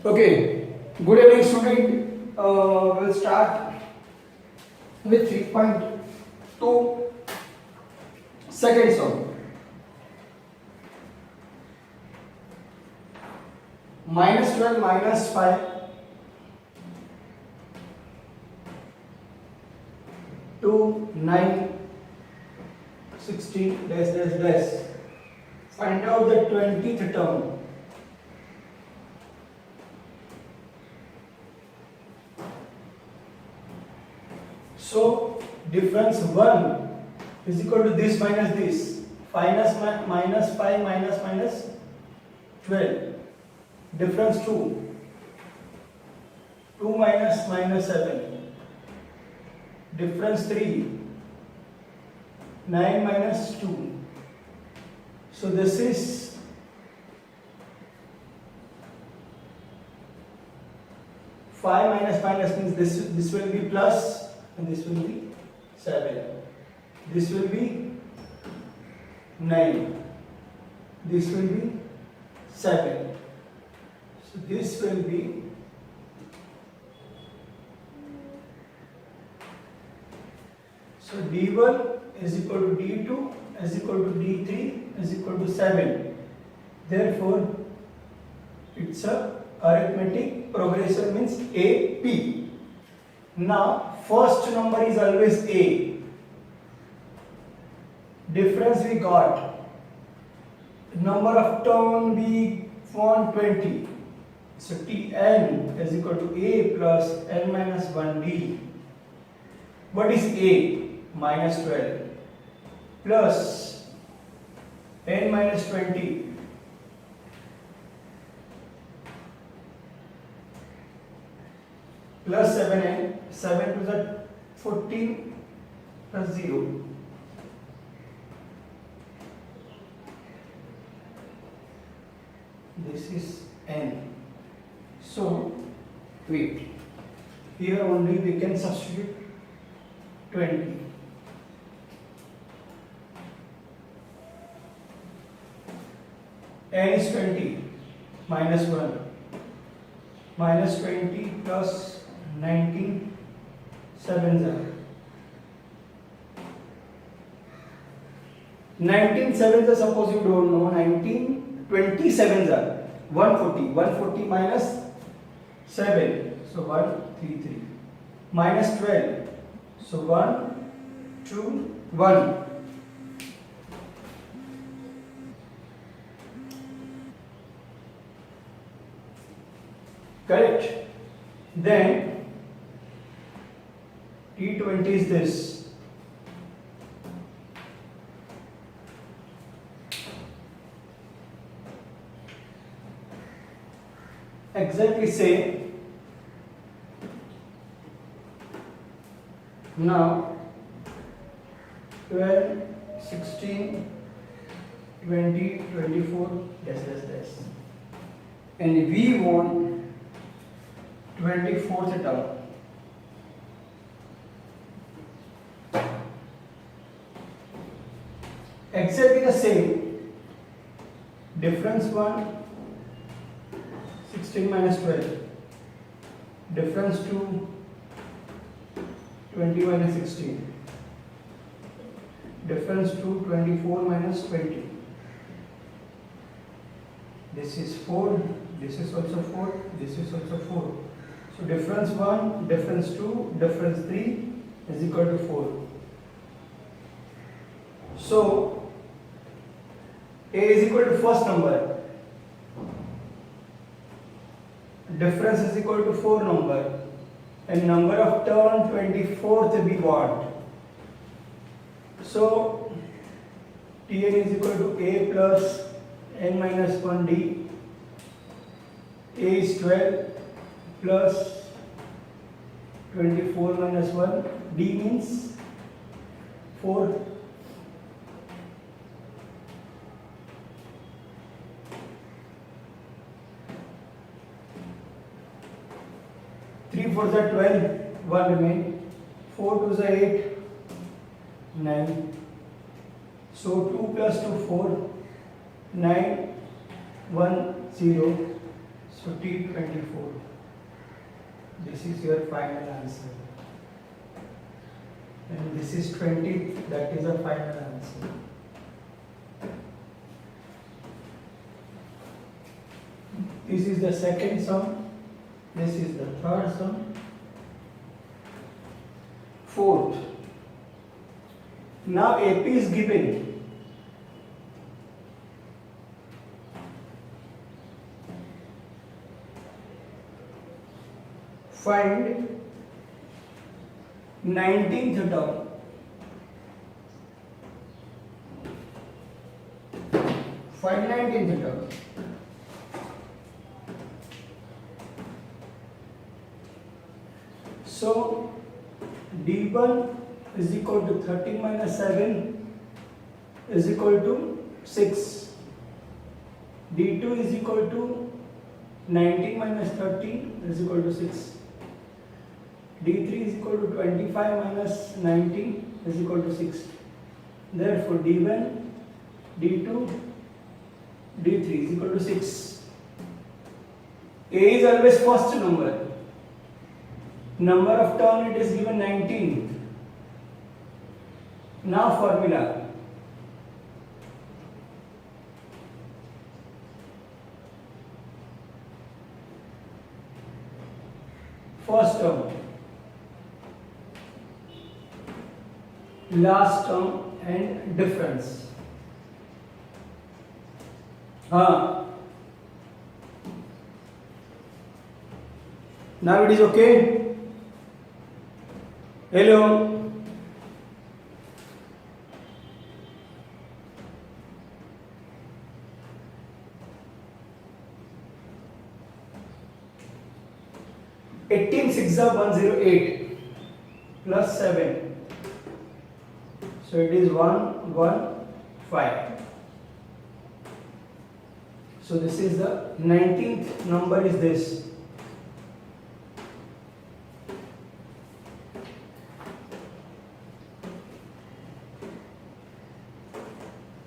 Okay, good evening, student. We'll start with 3.2 second sum. Minus 12 minus 5 to 9 16 dash dash dash. Find out the 20th term. So difference 1 is equal to this minus this. Minus 5 minus 12. Difference 2. 2 minus 7. Difference 3. 9 minus 2. So this is 5 minus means this will be plus and this will be 7. This will be 9. This will be 7. So this will be D1 is equal to D2 is equal to D3 is equal to 7. Therefore, it's a arithmetic progression means AP. Now, first number is always A. Difference we got. Number of term we found 20. So Tn is equal to A plus n minus 1D. What is A? Minus 12 plus n minus 20 plus 7n, 7 to the 14 plus 0. This is n. So, wait. Here only we can substitute 20. N is 20 minus 1 minus 20 plus 19 7s are 19 7s are, suppose you don't know, 19 27s are 140 minus 7, so 133 minus 12, so 1 2 1. Correct. Then T20 is this. Exactly same. Now 12, 16, 20, 24, dash. And we want 24th term. Exactly the same. Difference 1, 16 minus 12. Difference 2, 20 minus 16. Difference 2, 24 minus 20. This is 4, this is also 4, this is also 4. So difference 1, difference 2, difference 3 is equal to 4. So A is equal to first number. Difference is equal to 4 number. And number of turn 24th we want. So Tn is equal to A plus n minus 1D. A is 12 plus 24 minus 1. D means 4. Three fours are 12, 1 remain. 4 twos are 8, 9. So 2 plus 2, 4, 9, 1, 0. So T24. This is your final answer. And this is 20, that is a final answer. This is the second sum. This is the third sum. Fourth. Now AP is given. Find 19th term. Find 19th term. So D1 is equal to 13 minus 7 is equal to 6. D2 is equal to 19 minus 13 is equal to 6. D3 is equal to 25 minus 19 is equal to 6. Therefore D1, D2, D3 is equal to 6. A is always first number. Number of term it is given 19. Now formula. First term, last term and difference. Now it is okay. Hello. Eighteen six are 108 plus 7. So it is 115. So this is the 19th number is this.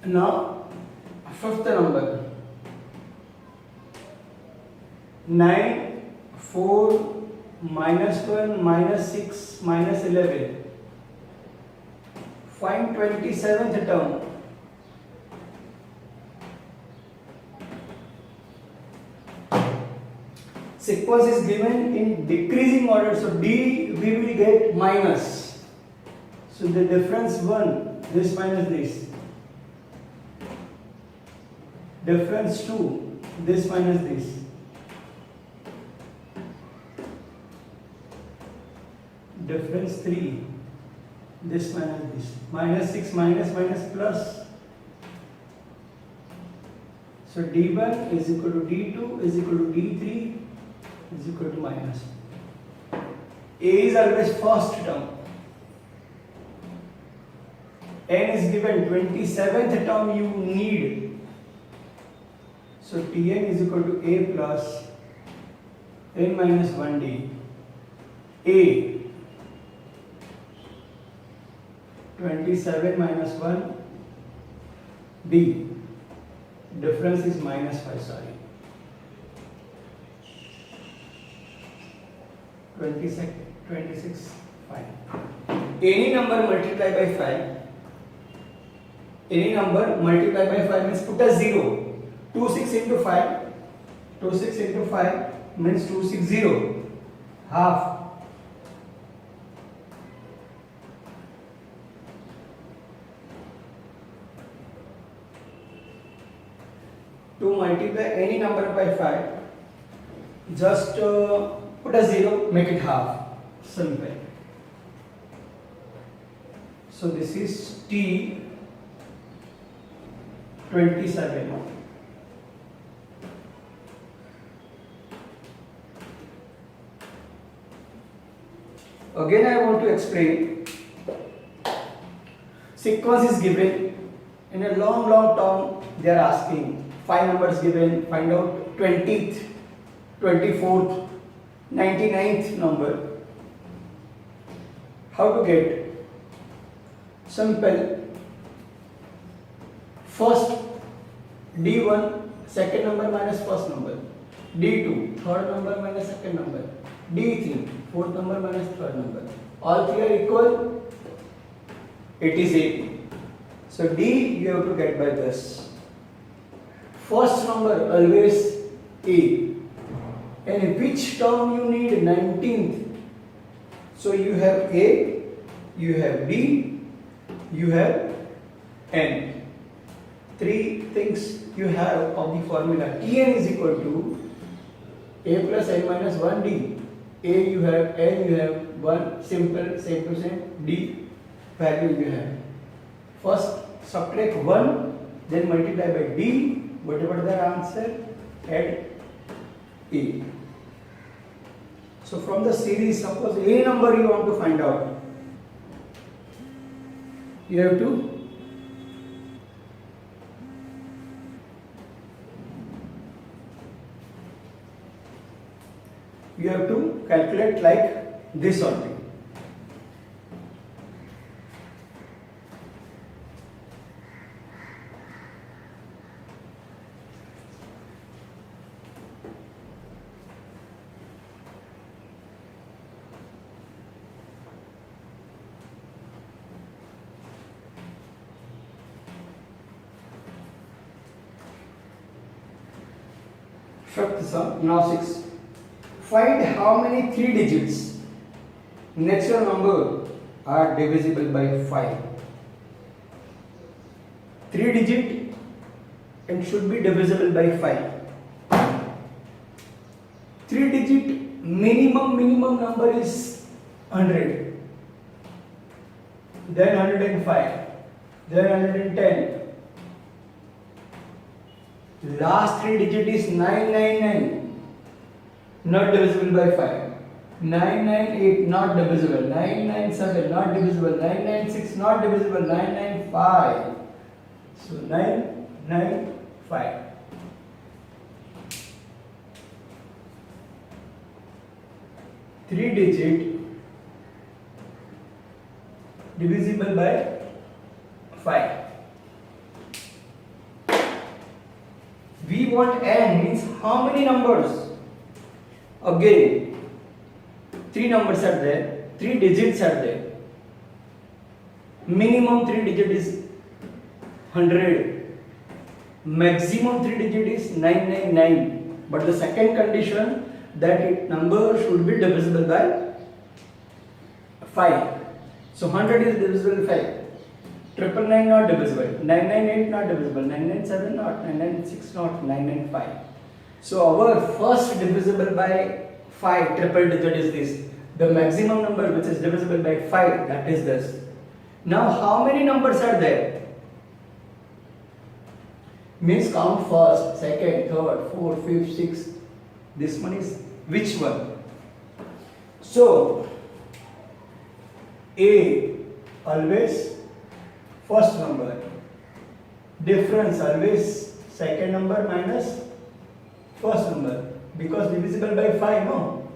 Now fifth number 9, 4, minus 1, minus 6, minus 11. Find 27th term. Sequence is given in decreasing order, so D we will get minus. So the difference 1, this minus this. Difference 2, this minus this. Difference 3, this minus this. Minus 6 minus minus plus. So D1 is equal to D2 is equal to D3 is equal to minus. A is always first term. N is given 27th term you need. So Tn is equal to A plus n minus 1D. A 27 minus 1 D. Difference is minus 5, sorry. 26, fine. Any number multiplied by 5. Any number multiplied by 5 means put a 0. 26 into 5. 26 into 5 means 260. Half. To multiply any number by 5, just put a 0, make it half. Simple. So this is T 27. Again I want to explain. Sequence is given in a long term. They are asking 5 numbers given, find out 20th, 24th, 99th number. How to get? Simple. First D1, second number minus first number. D2, third number minus second number. D3, fourth number minus third number. All three are equal. It is 80. So D you have to get by this. First number always A. And which term you need? 19th. So you have A, you have D, you have N. Three things you have of the formula. Tn is equal to A plus N minus 1D. A you have, N you have, 1 simple, same to same, D value you have. First subtract 1, then multiply by D, whatever the answer, add A. So from the series, suppose A number you want to find out, you have to calculate like this only. Fifth sum, now 6. Find how many 3 digits natural number are divisible by 5. 3 digit and should be divisible by 5. 3 digit minimum number is 100. Then 105. Then 110. Last 3 digit is 999. Not divisible by 5. 998 not divisible. 997 not divisible. 996 not divisible. 995. So 995. Three digit divisible by 5. We want n means how many numbers? Again, 3 numbers are there, 3 digits are there. Minimum 3 digit is 100. Maximum 3 digit is 999. But the second condition that number should be divisible by 5. So 100 is divisible by 5. 999 not divisible, 998 not divisible, 997 not, 996 not, 995. So our first divisible by 5 triple digit is this. The maximum number which is divisible by 5, that is this. Now how many numbers are there? Means count first, second, third, fourth, fifth, sixth. This one is which one? So A always first number, difference always second number minus first number, because divisible by 5, no?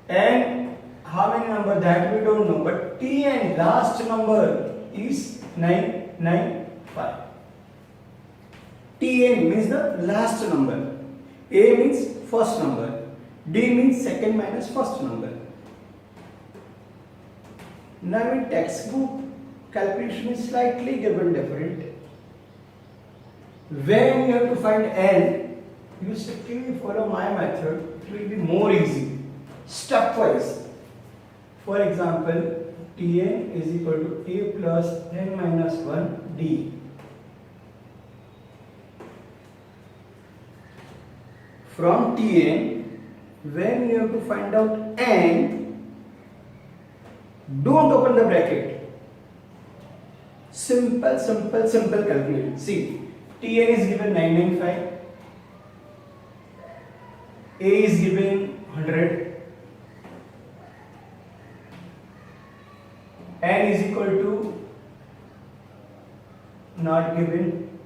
And how many number, that we don't know, but Tn last number is 995. Tn means the last number, A means first number, D means second minus first number. Now in textbook calculation is slightly given different. When you have to find n, you strictly follow my method, it will be more easy, stepwise. For example, Tn is equal to A plus n minus 1 D. From Tn, when you have to find out n, don't open the bracket. Simple calculation. See, Tn is given 995, A is given 100, n is equal to not given,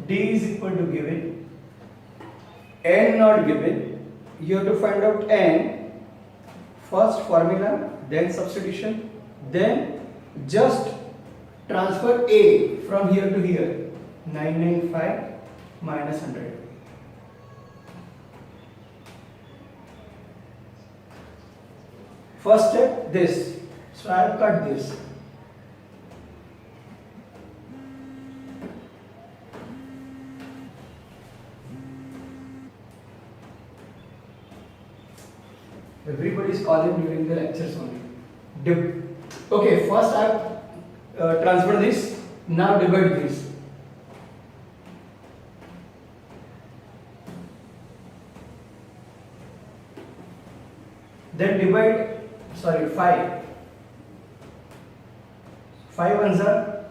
D is equal to given, n not given. You have to find out n. First formula, then substitution, then just transfer A from here to here. 995 minus 100. First step this. So I have cut this. Everybody is calling during the lectures only. Okay, first I have transfer this. Now divide this. Then divide, 5. 5 ones are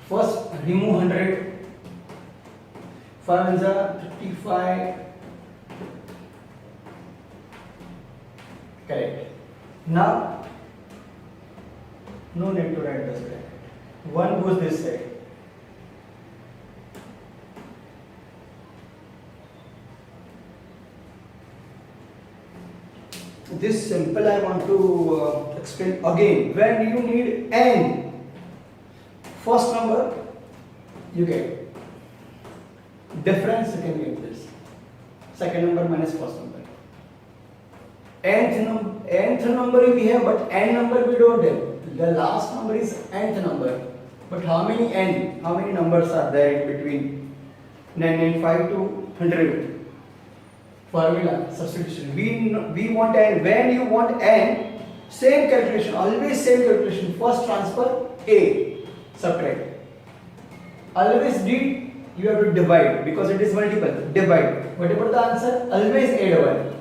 1st remove 100. 5 ones are 35. Correct. Now no need to write this bracket. 1 goes this side. This simple I want to explain again. When you need n, first number you get. Difference you can get this. Second number minus first number. Nth number we have, but n number we don't have. The last number is nth number. But how many n? How many numbers are there in between 995 to 100? Formula substitution. We want n. When you want n, same calculation. Always same calculation. First transfer a, subtract. Always d, you have to divide because it is multiple. Divide. Whatever the answer, always add 1.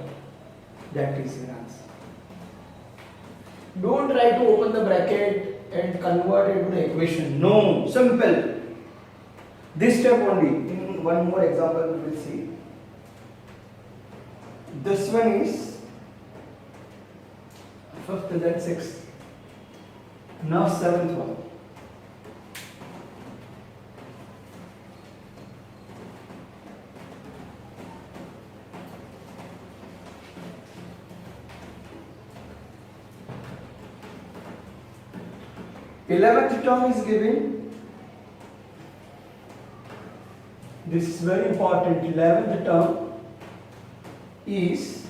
That is your answer. Don't try to open the bracket and convert it to the equation. No, simple. This step only. In one more example we will see. This one is 5th, then 6th. Now 7th one. Eleventh term is given. This is very important. 11th term is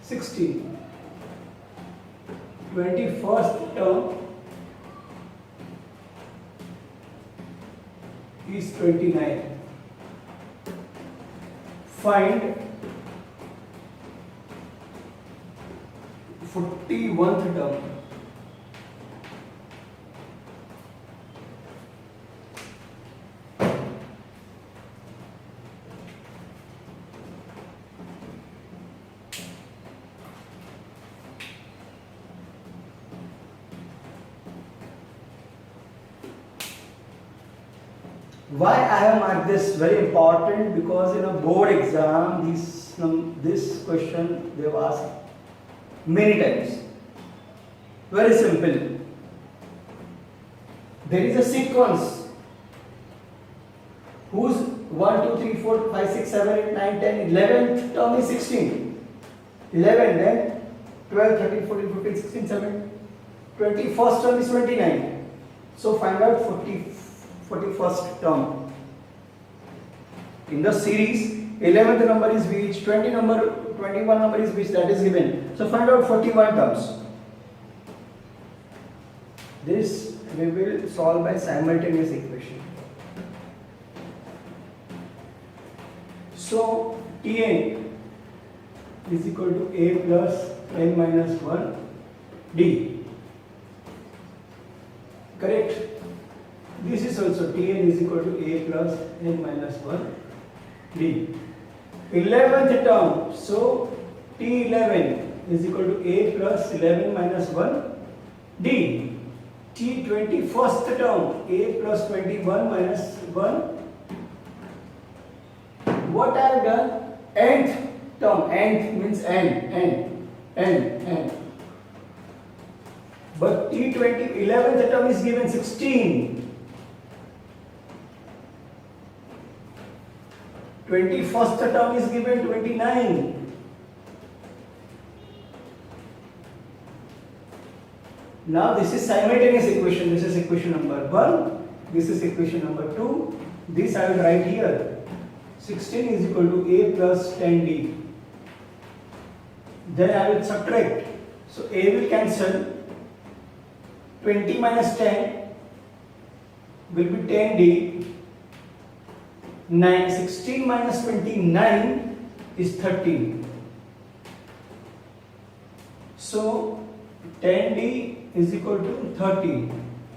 16. 21st term is 29. Find 41st term. Why I have marked this very important? Because in a board exam, this question they have asked many times. Very simple. There is a sequence whose 1, 2, 3, 4, 5, 6, 7, 8, 9, 10, 11th term is 16. 11, then 12, 13, 14, 15, 16, 17, 21st term is 29. So find out 41st term. In the series, 11th number is which, 21 number is which, that is given. So find out 41 terms. This we will solve by simultaneous equation. So Tn is equal to a plus n minus 1 d. Correct? This is also Tn is equal to a plus n minus 1 d. 11th term, so T11 is equal to a plus 11 minus 1 d. T21st term, a plus 21 minus 1. What I have done? Nth term, nth means n. But T20, 11th term is given 16. 21st term is given 29. Now this is simultaneous equation. This is equation number 1. This is equation number 2. This I will write here. 16 is equal to a plus 10d. Then I will subtract. So a will cancel. 20 minus 10 will be 10d. 16 minus 29 is 13. So 10d is equal to 13.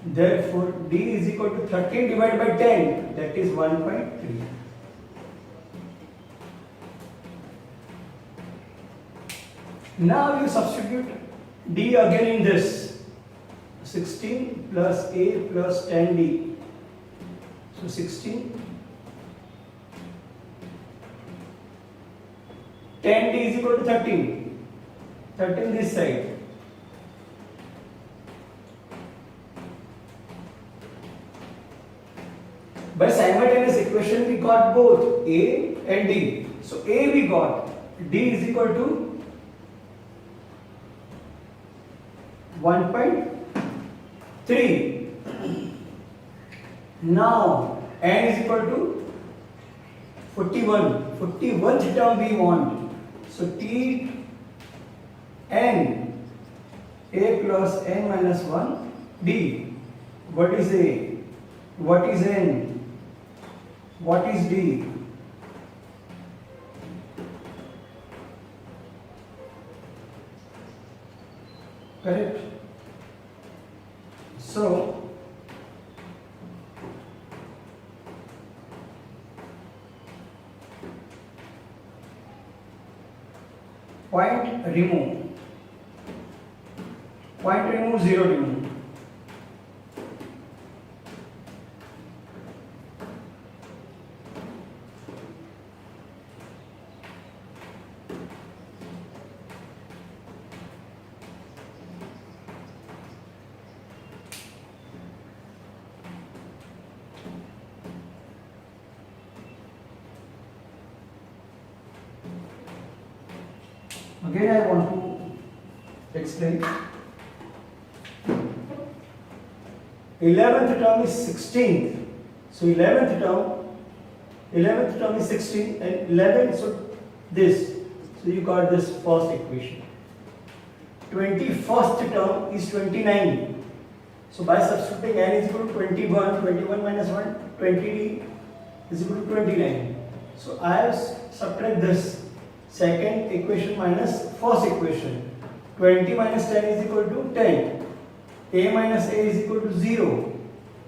Therefore, d is equal to 13 divided by 10, that is 1.3. Now you substitute d again in this. 16 plus a plus 10d. So 16. 10d is equal to 13. 13 this side. By simultaneous equation we got both a and d. So a we got, d is equal to 1.3. Now n is equal to 41. 41th term we want. So t n a plus n minus 1 d. What is a? What is n? What is d? Correct. So point remove. Point remove, 0 remove. Again I want to explain. 11th term is 16th. So 11th term is 16 and 11, so this. So you got this first equation. 21st term is 29. So by substituting n is equal to 21, 21 minus 1, 20d is equal to 29. So I have subtract this. Second equation minus first equation. 20 minus 10 is equal to 10. A minus a is equal to 0.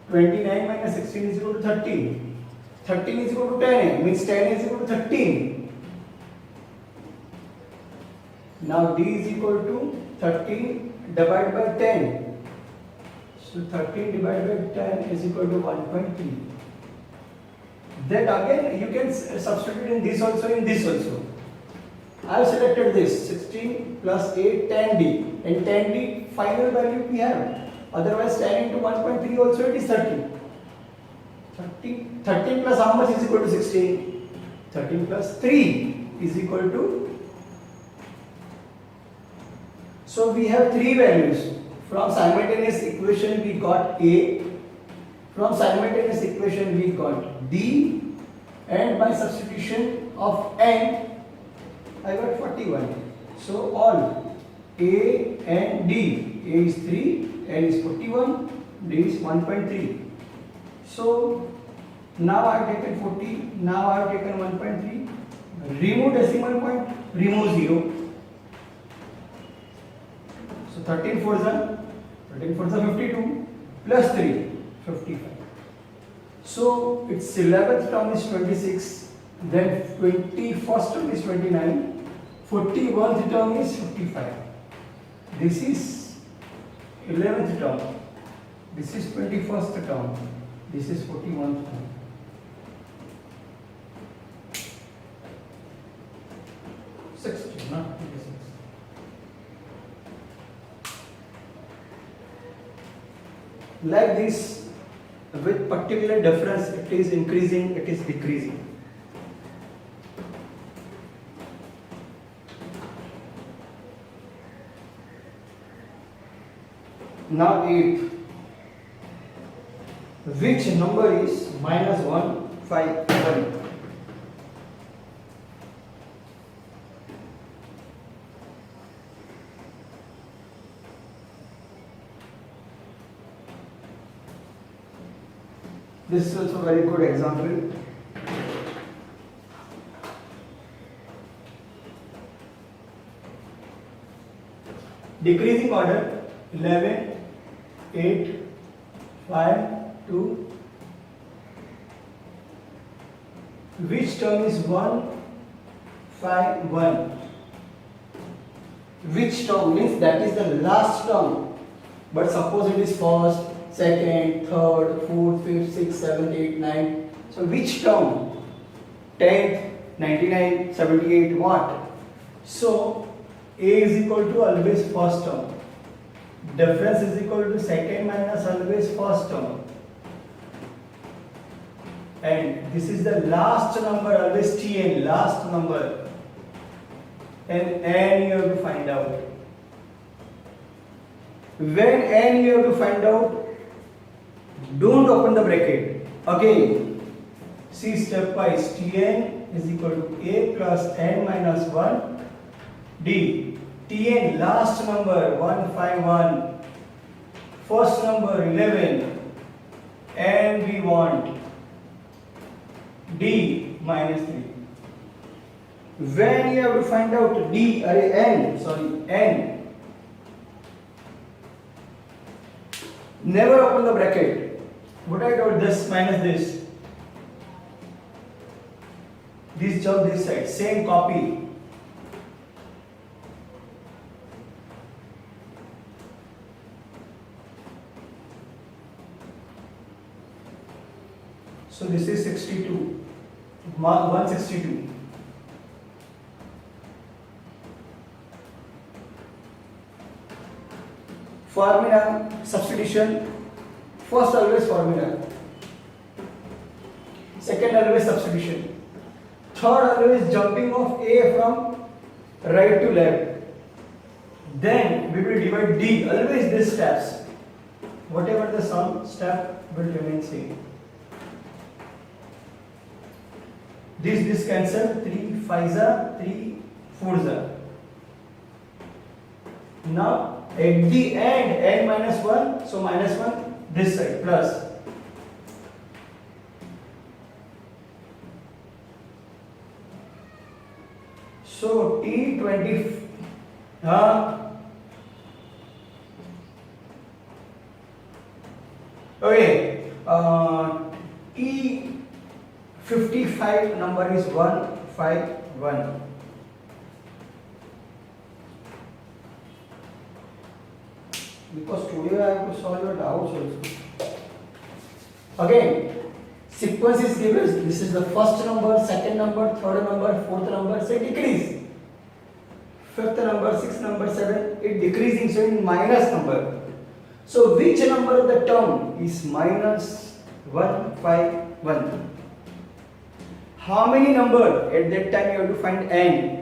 29 minus 16 is equal to 13. 13 is equal to 10. Means 10 is equal to 13. Now d is equal to 13 divided by 10. So 13 divided by 10 is equal to 1.3. Then again you can substitute in this also, in this also. I have selected this 16 plus 8, 10d, and 10d final value we have. Otherwise 10 into 1.3 also it is 30. 13 plus how much is equal to 16? 13 plus 3 is equal to. So we have three values. From simultaneous equation we got a. From simultaneous equation we got d, and by substitution of n I got 41. So all a and d. A is 3, n is 41, d is 1.3. So now I have taken 40, now I have taken 1.3. Remove decimal point, remove 0. So 13 4s are 52 plus 3, 55. So its 11th term is 26, then 21st term is 29. 41th term is 55. This is 11th term. This is 21st term. This is 41th term. Not 26. Like this, with particular difference, it is increasing, it is decreasing. Now eighth. Which number is minus 151? This is also a very good example. Decreasing order 11, 8, 5, 2. Which term is 151? Which term means that is the last term. But suppose it is first, second, third, fourth, fifth, sixth, seventh, eighth, ninth. So which term? 10th, 99, 78, what? So A is equal to always first term. Difference is equal to second minus always first term. And this is the last number, always Tn, last number. And n you have to find out. When n you have to find out, don't open the bracket. Again, see stepwise. Tn is equal to a plus n minus 1 d. Tn last number 151, first number 11, and we want d minus 3. When you have to find out d, n, never open the bracket. What I told, this minus this. This jump this side, same copy. So this is 62, 162. Formula, substitution. First always formula. Second always substitution. Third always jumping of A from right to left. Then we will divide D. Always these steps. Whatever the sum, step will remain same. This cancel. 3 5s are 3 4s are. Now at the end, n minus 1, so minus 1 this side plus. So T20 okay, T55 number is 151. Because today I have to solve your doubts also. Again, sequence is given. This is the first number, second number, third number, fourth number. Say decrease. Fifth number, sixth number, seven. It decreasing, so in minus number. So which number of the term is minus 151? How many number at that time you have to find n?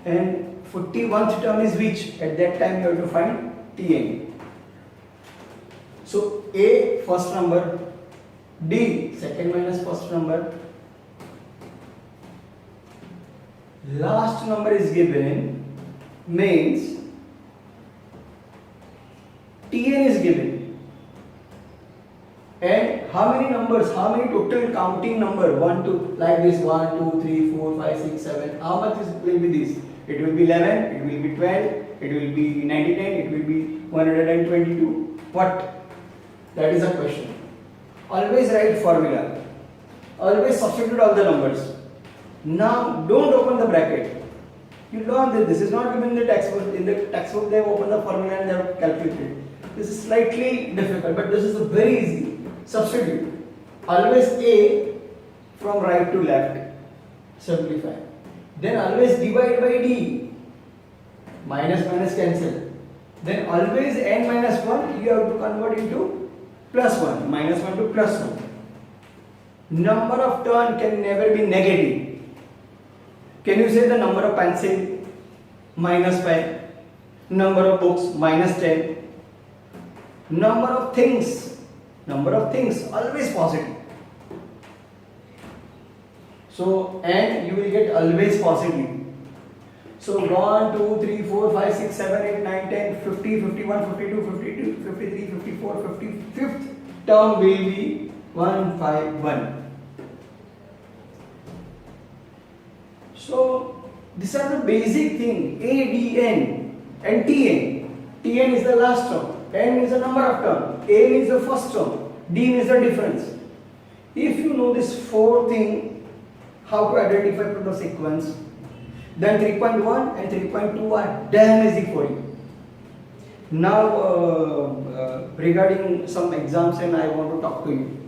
And 41th term is which? At that time you have to find Tn. So A first number, D second minus first number, last number is given, means Tn is given. And how many numbers, how many total counting number? 1, 2, like this 1, 2, 3, 4, 5, 6, 7. How much will be this? It will be 11, it will be 12, it will be 99, it will be 122. What? That is a question. Always write formula. Always substitute all the numbers. Now don't open the bracket. You learn that this is not given in the textbook. In the textbook they have opened the formula and they have calculated. This is slightly difficult, but this is very easy. Substitute. Always A from right to left. Simplify. Then always divide by D. Minus minus cancel. Then always n minus 1 you have to convert into plus 1. Minus 1 to plus 1. Number of turn can never be negative. Can you say the number of pencil? Minus 5. number of books -10, number of things always positive. So and you will get always positive. So 1, 2, 3, 4, 5, 6, 7, 8, 9, 10, 50, 51, 52, 52, 53, 54, 55th term will be 151. So these are the basic thing, A, D, N and Tn. Tn is the last term, N is the number of term, A is the first term, D is the difference. If you know this four thing, how to identify the sequence, then 3.1 and 3.2 are damn easy for you. Now regarding some exams and I want to talk to you.